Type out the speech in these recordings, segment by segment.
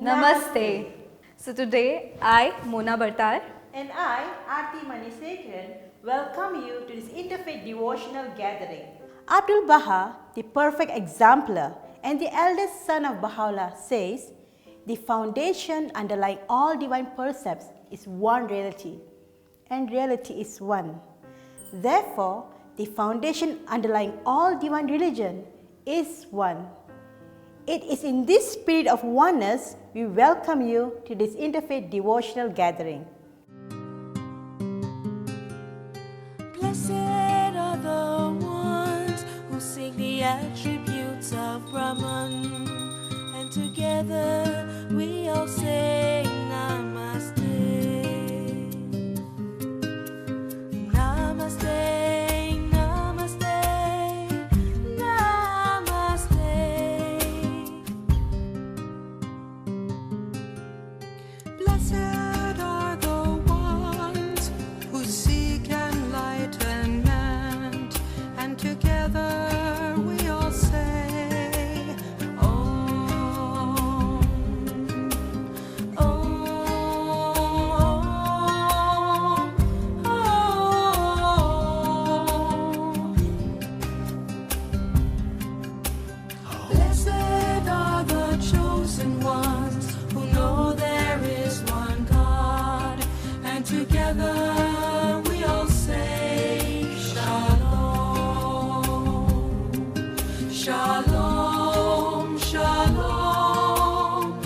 Namaste. So today I, Mona Bartar, And I, Aarti Manisekharan, welcome you to this interfaith devotional gathering. Abdul Baha, the perfect exemplar and the eldest son of Baha'u'llah, says, the foundation underlying all divine precepts is one reality, and reality is one. Therefore, the foundation underlying all divine religion is one. It is in this spirit of oneness we welcome you to this interfaith devotional gathering. Blessed are the ones who sing the attributes of Brahman, and together we all sing Namaste. Namaste, Namaste, Namaste. Blessed are the ones who seek enlightenment, and together we all say, Om, Om, Om, Om. Blessed are the chosen ones who know there is one God, and together we all say Shalom, Shalom, Shalom,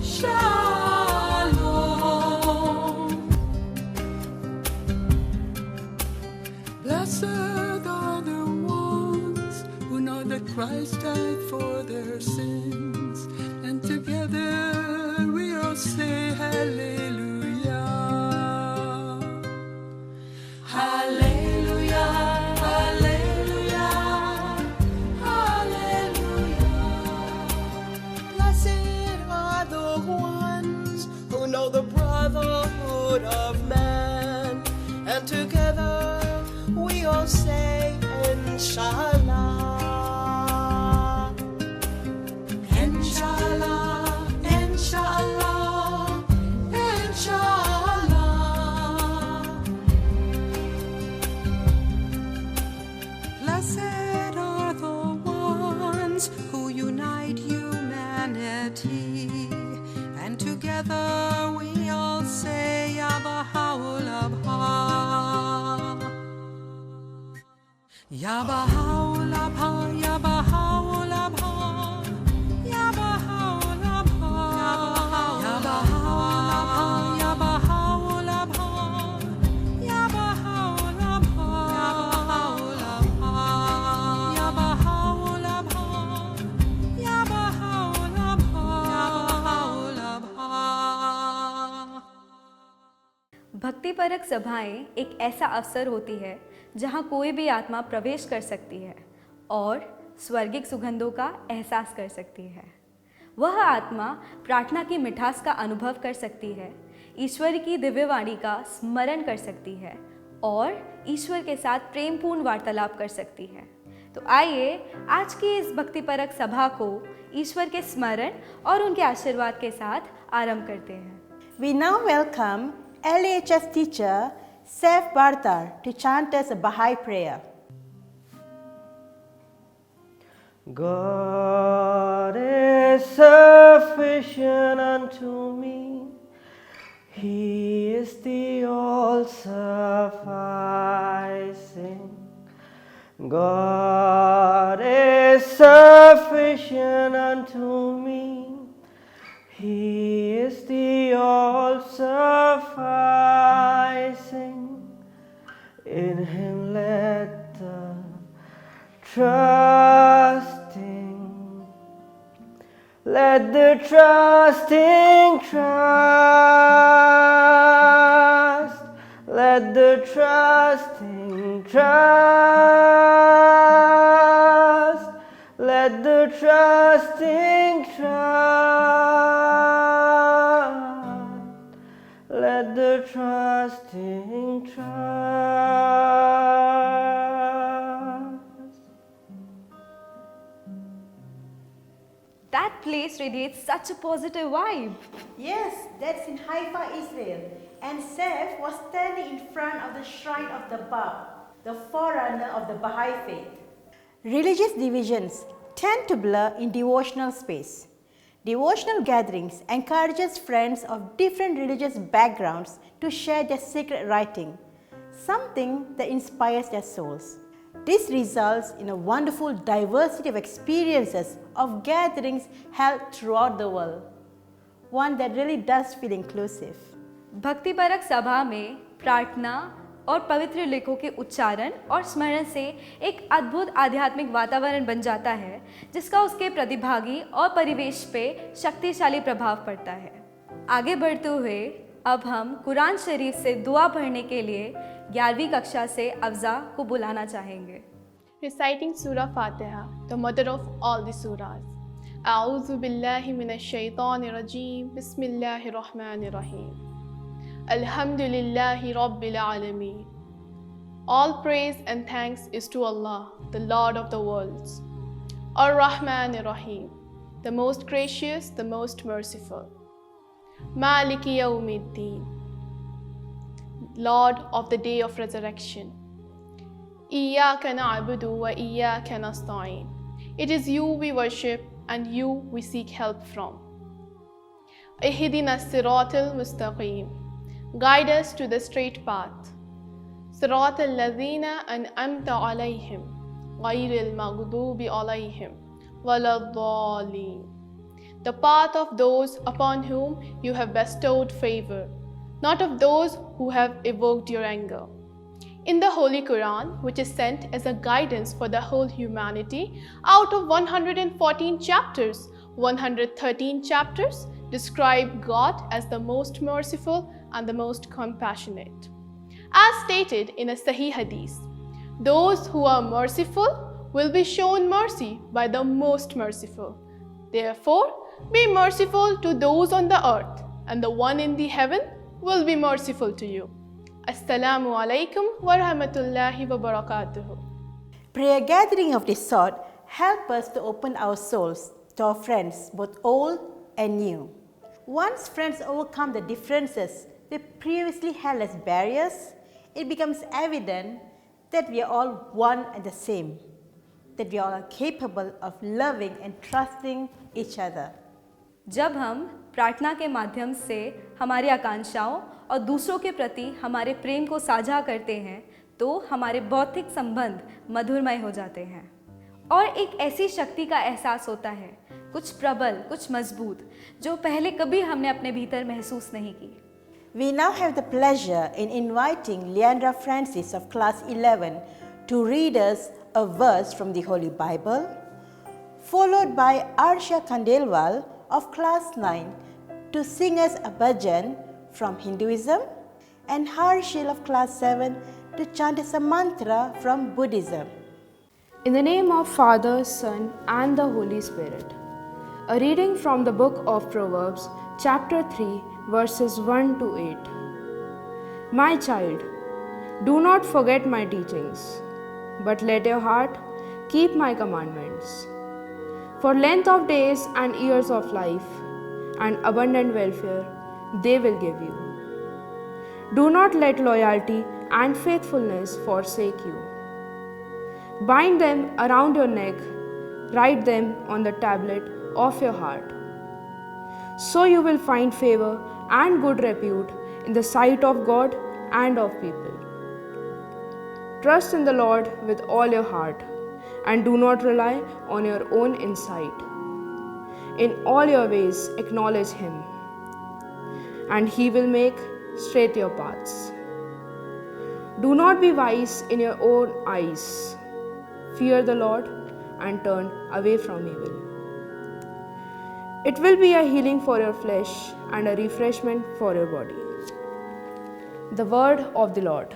Shalom. Blessed are the ones who know that Christ died for their sins, and together we all say Hallelujah. Hallelujah, Hallelujah, Hallelujah. Blessed are the ones who know the brotherhood of man, and together we all say Inshallah. Inshallah, Inshallah, Inshallah. Blessed are the ones who unite humanity, and together we all say Ya Baha'u'llah, Ya Baha'u'llah, Ya Baha'u'llah, Ya Baha'u'llah, Ya Baha'u'llah, Ya Baha'u'llah, Ya Baha'u'llah, Ya Baha'u'llah, Ya Baha'u'llah. भक्ति परक सभाएं एक ऐसा अवसर होती है जहां कोई भी आत्मा प्रवेश कर सकती है और स्वर्गिक सुगंधों का एहसास कर सकती है। वह आत्मा प्रार्थना की मिठास का अनुभव कर सकती है, ईश्वर की दिव्यवाणी का स्मरण कर सकती है और ईश्वर के साथ प्रेमपूर्ण वार्तालाप कर सकती है। तो आइए आज की इस भक्ति परक सभा को ईश्वर के स्मरण और उनके आशीर्वाद के साथ आरंभ करते हैं। We now welcome LHS teacher Saif Bartar to chant us a Baha'i prayer. God is sufficient unto me. He is the all-sufficing. God is sufficient unto me. He is the all-sufficing. In Him let the trusting, let the trusting trust, let the trusting trust, let the trusting trust, let the trusting trust. That place radiates such a positive vibe. Yes, that's in Haifa, Israel. And Seth was standing in front of the shrine of the Bab, the forerunner of the Baha'i faith. Religious divisions tend to blur in devotional space. Devotional gatherings encourages friends of different religious backgrounds to share their sacred writing, something that inspires their souls. This results in a wonderful diversity of experiences of gatherings held throughout the world, one that really does feel inclusive. भक्ति परक सभा में प्रार्थना और पवित्र लेखों के उच्चारण और स्मरण से एक अद्भुत आध्यात्मिक वातावरण बन जाता है, जिसका उसके प्रतिभागी और परिवेश पे शक्तिशाली प्रभाव पड़ता है। आगे बढ़ते हुए अब हम कुरान शरीफ से दुआ पढ़ने के लिए 11वीं कक्षा से अफ़ज़ा को बुलाना चाहेंगे। Reciting Surah Fatiha, the mother of all the surahs. A'udhu billahi minash shaitanir rajim. Bismillahir rahmanir rahim. Alhamdulillahi rabbil alameen. All praise and thanks is to Allah, the Lord of the worlds. Ar-Rahmanir Rahim, the most gracious, the most merciful. Maliki Yawmiddin, Lord of the day of resurrection. Iyyaka na'budu wa iyyaka nasta'in. It is you we worship and you we seek help from. Ihdina as-siratal mustaqim. Guide us to the straight path. Siratal ladhina an'amta alayhim. Ghayril maghdubi alayhim. Waladdallin. The path of those upon whom you have bestowed favor, not of those who have evoked your anger. In the Holy Quran, which is sent as a guidance for the whole humanity, out of 114 chapters, 113 chapters describe God as the most merciful and the most compassionate. As stated in a Sahih Hadith, those who are merciful will be shown mercy by the most merciful. Therefore, be merciful to those on the earth, and the one in the heaven will be merciful to you. Assalamu alaikum wa rahmatullahi wa barakatuhu. Prayer gathering of this sort help us to open our souls to our friends, both old and new. Once friends overcome the differences they previously held as barriers, it becomes evident that we are all one and the same, that we all are capable of loving and trusting each other. जब हम प्रार्थना के माध्यम से हमारी आकांक्षाओं और दूसरों के प्रति हमारे प्रेम को साझा करते हैं, तो हमारे बौद्धिक संबंध मधुरमय हो जाते हैं और एक ऐसी शक्ति का एहसास होता है, कुछ प्रबल, कुछ मजबूत, जो पहले कभी हमने अपने भीतर महसूस नहीं की। We now have the pleasure in inviting Leandra Francis of class 11 to read us a verse from the Holy Bible, followed by Arsha Kandelwal of class 9 to sing us a bhajan from Hinduism, and Harshil of class 7 to chant us a mantra from Buddhism. In the name of Father, Son, and the Holy Spirit. A reading from the book of Proverbs, chapter 3, verses 1 to 8. My child, do not forget my teachings, but let your heart keep my commandments. For length of days and years of life and abundant welfare they will give you. Do not let loyalty and faithfulness forsake you. Bind them around your neck, write them on the tablet of your heart. So you will find favor and good repute in the sight of God and of people. Trust in the Lord with all your heart and do not rely on your own insight. In all your ways acknowledge Him, and He will make straight your paths. Do not be wise in your own eyes. Fear the Lord and turn away from evil. It will be a healing for your flesh and a refreshment for your body. The word of the Lord.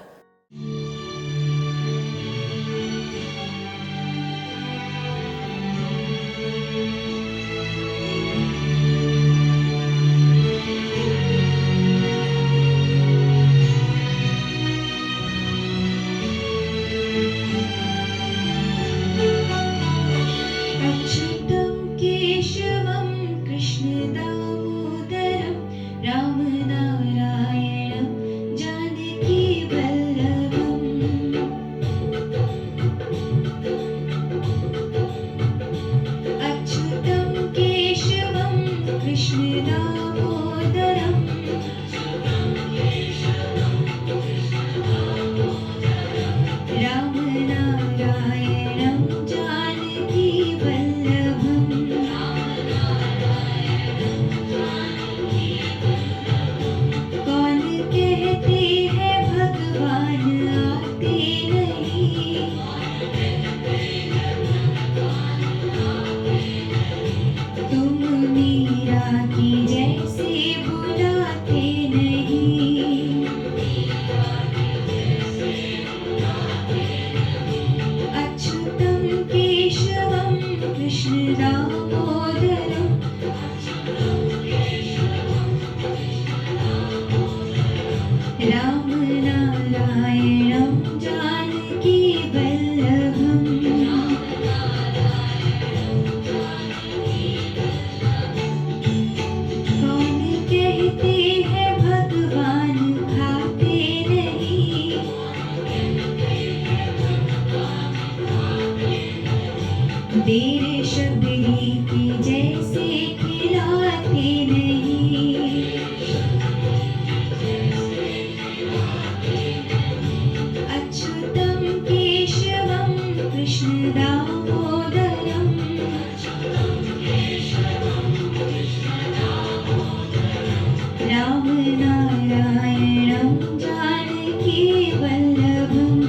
अच्युतं केशवं की जैसे बुलाते नहीं, अच्युतं केशवं कृष्ण दामोदरं, राम नारायणं जानकी वल्लभम्। कौन कहते हैं भगवान खाते नहीं, देर शबरी की जैसे खिलाते नहीं, अच्युतं केशवं कृष्ण दामोदरं, राम नारायणं Janaki वल्लभम्।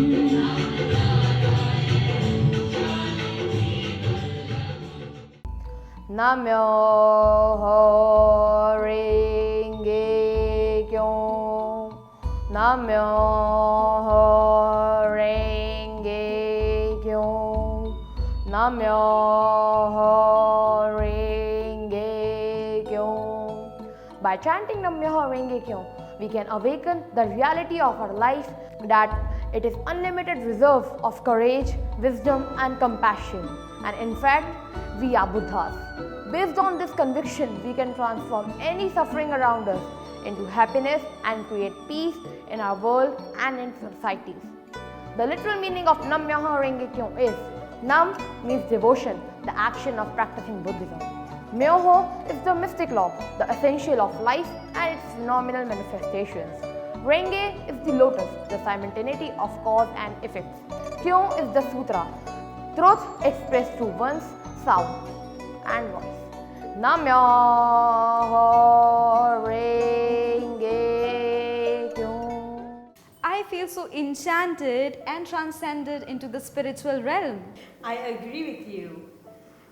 Namyo Renge Kyo. Namyo Renge Kyo. Namyo Renge Kyo. By chanting Namyo Renge Kyo, we can awaken the reality of our life that it is unlimited reserve of courage, wisdom and compassion. And in fact, we are Buddhas. Based on this conviction, we can transform any suffering around us into happiness and create peace in our world and in societies. The literal meaning of Nam Myoho Renge Kyo is Nam means devotion, the action of practicing Buddhism. Myoho is the mystic law, the essential of life and its phenomenal manifestations. Renge is the lotus, the simultaneity of cause and effects. Kyo is the sutra, truth expressed through one's sound and voice. Namyo Renge Kyo. I feel so enchanted and transcended into the spiritual realm. I agree with you.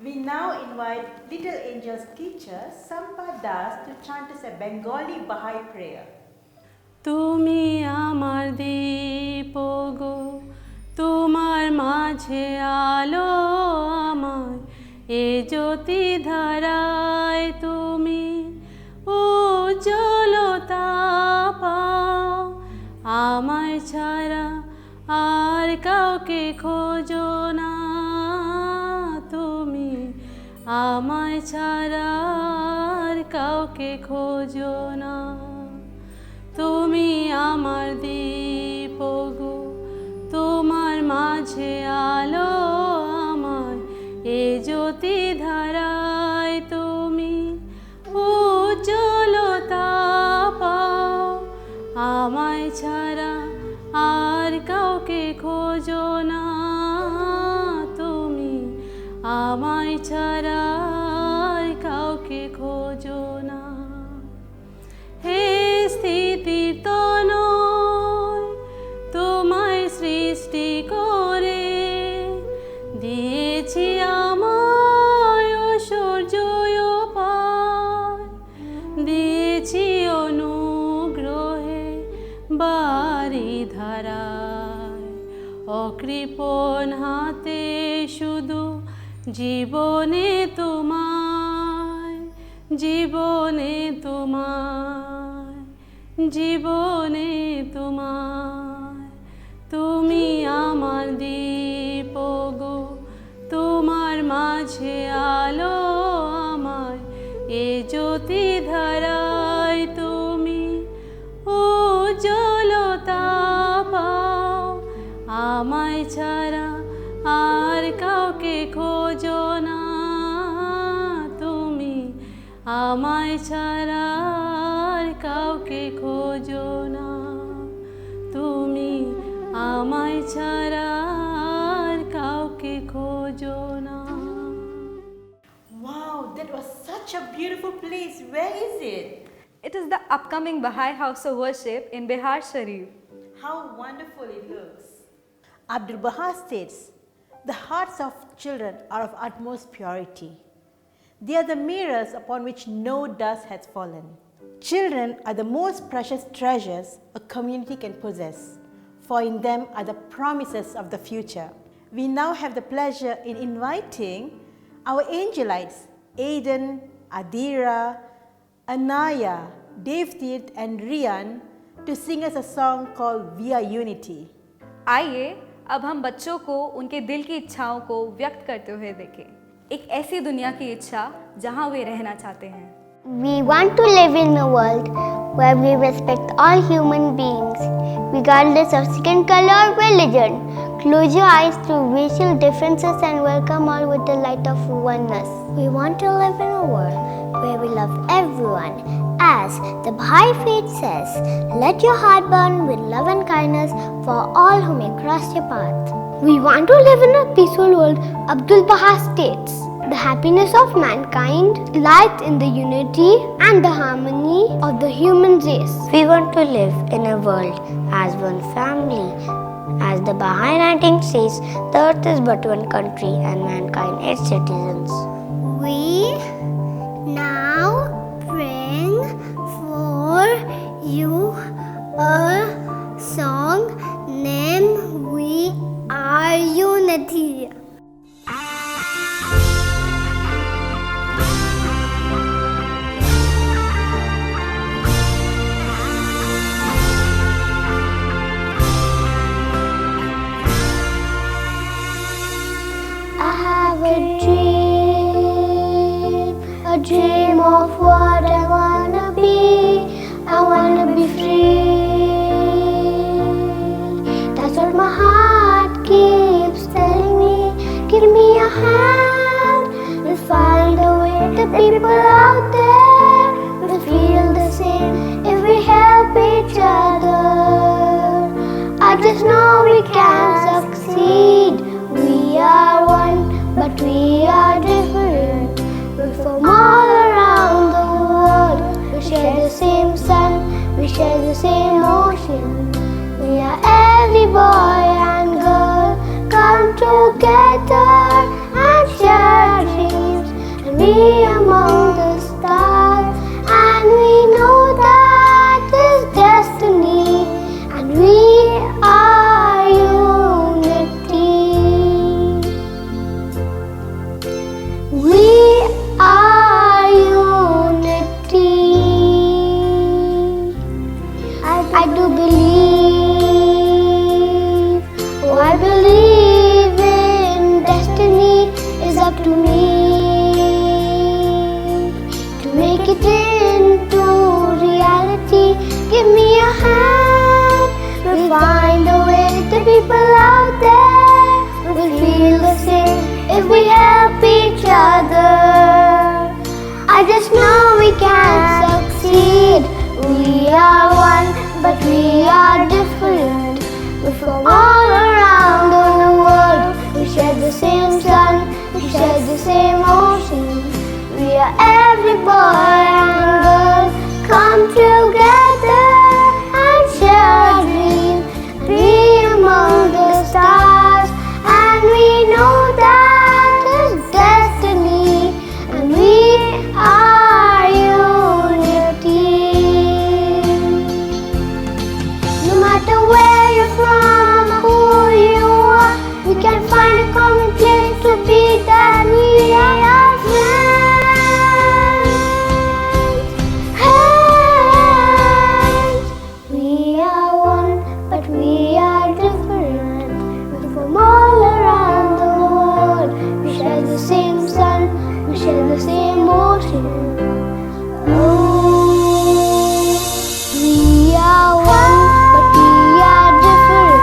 We now invite Little Angel's teacher, Sampa Das, to chant us a Bengali Baha'i prayer. তুমি আমার দীপ গো, তোমার মাঝে আলো আমার, এ জ্যোতি ধারায় তুমি উজ্জ্বলতা পাও, আমায় ছাড়া আর কাউকে খোঁজো না তুমি, আমায় ছাড়া আর কাউকে খোঁজো না। তুমি আমার দীপ গো, তোমার মাঝে আলো আমার, এ জ্যোতি ধারায় তুমি উজ্জ্বলতা পাও, আমায় ছাড়া আর কাউকে খোঁজো না তুমি, আমায় ছাড়া আর কাউকে খোঁজো না। হে স্থিতির তনয়, তোমায় সৃষ্টি করে দিয়েছি আমায় ঐশ্বর্য পার, দিয়েছি অনুগ্রহে বাড়ি ধারায়, অকৃপণ হাতে শুধু জীবনে তোমায়, জীবনে তোমায়, জীবনে তোমায়। তুমি আমার দীপ গো, তোমার মাঝে আলো আমায়, এ জ্যোতি ধারায় তুমি উজ্জ্বলতা পাও, আমায় ছাড়া আর কাউকে খোঁজো না তুমি, আমায় ছাড়া আর কাউকে খোঁজো না তুমি, আমায় ছাড়া আর কাউকে খোঁজো না। Wow, that was such a beautiful place. Where is it? It is the upcoming Baha'i House of Worship in Bihar Sharif. How wonderful it looks. Abdul Baha states, the hearts of children are of utmost purity. They are the mirrors upon which no dust has fallen. Children are the most precious treasures a community can possess, for in them are the promises of the future. We now have the pleasure in inviting our angelites, Aiden, Adira, Anaya, Devtit and Rian to sing us a song called We Are Unity. आइए अब हम बच्चों को उनके दिल की इच्छाओं को व्यक्त करते हुए देखें, एक ऐसी दुनिया की इच्छा जहां वे रहना चाहते हैं। We want to live in a world where we respect all human beings, regardless of skin color or religion. Close your eyes to racial differences and welcome all with the light of oneness. We want to live in a world where we love everyone. As the Baha'i faith says, let your heart burn with love and kindness for all who may cross your path. We want to live in a peaceful world, Abdul Baha states. The happiness of mankind lies in the unity and the harmony of the human race. We want to live in a world as one family. As the Baha'i writing says, the earth is but one country and mankind its citizens. We now bring for you a song named We Are Unity. A dream of what I wanna be. I wanna be free. That's what my heart keeps telling me. Give me a hand. We'll find a way. The people out there will feel the same if we help each other. I just know we can succeed. We are one, but we are different. We're from all around the world. We share the same sun, we share the same ocean. We are every boy and girl come together and share dreams and be among the stars. And we know that is destiny, and we are unity. We are unity. I do believe, oh I believe in destiny. Is up to me to make it into reality. Give me a hand, we'll find a way. The people out there will feel the same if we help each other. I just know we can succeed. We are one, but we are different. We're from all around the world. We share the same sun, we share the same ocean. We are every boy and girl come together and share a dream. Be among the stars, and we know that is destiny, and we are unity. No matter where you're from or who you are, we can find a common place to be, that we are friends. We are one, but we are different. We're from all around the world. We share the same sun, we share the same ocean. We are one, but we are different.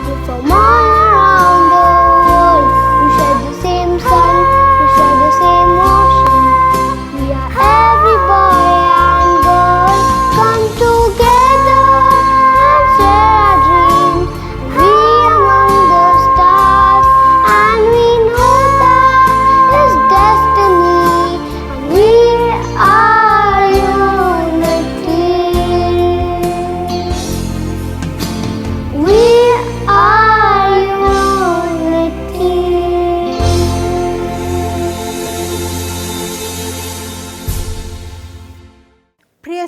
We're from all around the world. We share the same sun, we share the same ocean. We are every boy and girl come together and share a dream. We among the stars, and we know that is destiny, and we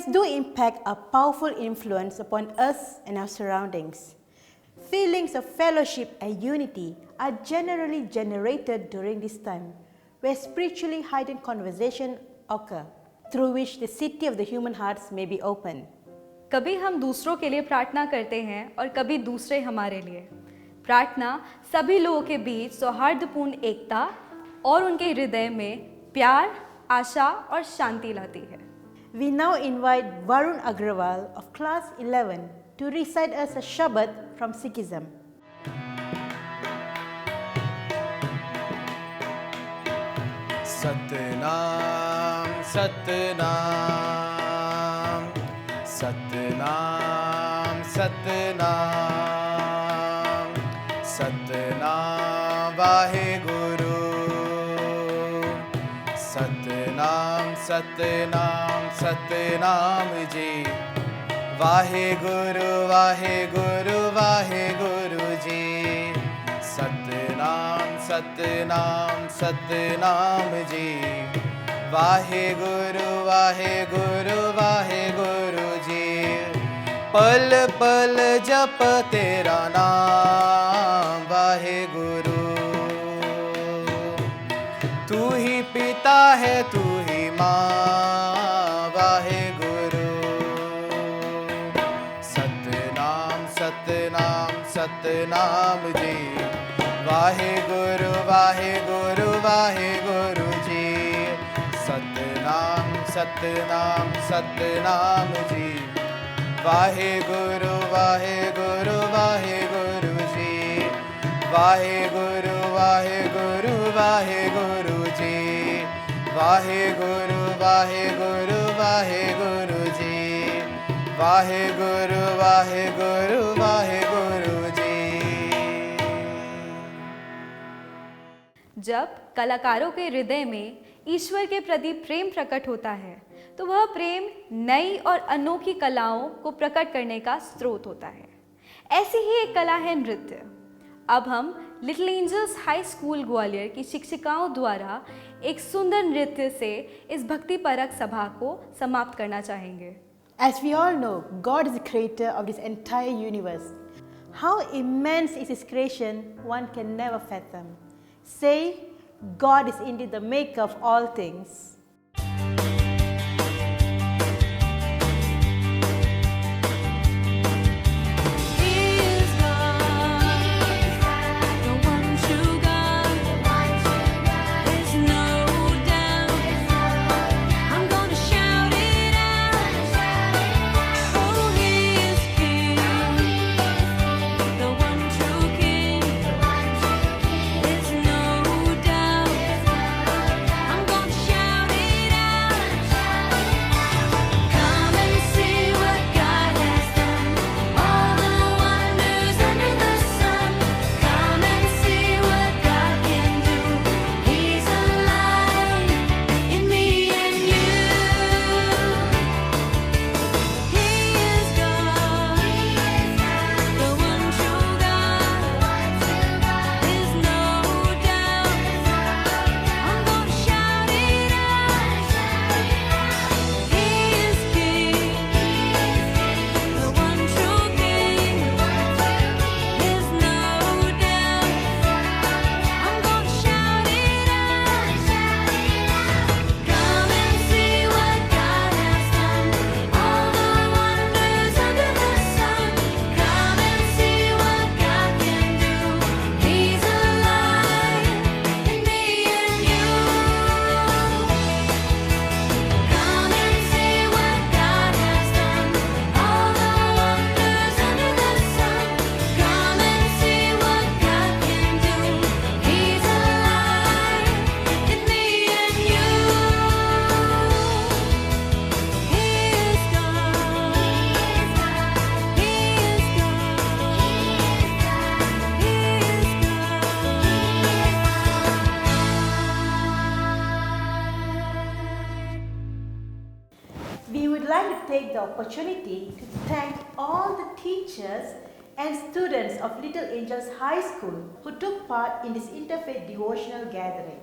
Faith do impact a powerful influence upon us and our surroundings. Feelings of fellowship and unity are generally generated during this time, where spiritually heightened conversation occur, through which the city of the human hearts may be opened. कभी हम दूसरों के लिए प्रार्थना करते हैं और कभी दूसरे हमारे लिए। प्रार्थना सभी लोगों के बीच सौहार्दपूर्ण एकता और उनके हृदय में प्यार, आशा और शांति लाती है। We now invite Varun Agrawal of class 11 to recite us a Shabad from Sikhism. Satnam, Satnam, Satnam, Satnam, Satnam, Vaheguru. Satnam, Satnam, Satnam ji. Vaheguru, Vaheguru, Vaheguru ji. Satnam, Satnam, Satnam ji. Vaheguru, Vaheguru, Vaheguru ji. पल पल जप तेरा नाम वाहेगुरु। तू ही पिता है तू ही माँ वाहेगुरु। सतनाम सतनाम सतनाम जी। वाहेगुरु वाहेगुरु वाहेगुरु जी। सतनाम सतनाम सतनाम जी। वाहेगुरु वाहेगुरु वाहेगुरु जी। वाहेगुरु वाहेगुरु वाहेगुरु जी। वाहेगुरु वाहेगुरु वाहेगुरु जी। वाहेगुरु वाहेगुरु वाहेगुरु जी। जब कलाकारों के हृदय में ईश्वर के प्रति प्रेम प्रकट होता है तो वह प्रेम नई और अनोखी कलाओं को प्रकट करने का स्रोत होता है। ऐसी ही एक कला है नृत्य। अब हम little angels high school Gwalior की शिक्षिकाओं द्वारा एक सुंदर नृत्य से इस भक्तिपरक सभा को समाप्त करना चाहेंगे। As we all know, God is the creator of this entire universe. How immense is His creation, one can never fathom. Say, God is indeed the maker of all things. We would like to take the opportunity to thank all the teachers and students of Little Angels High School who took part in this interfaith devotional gathering.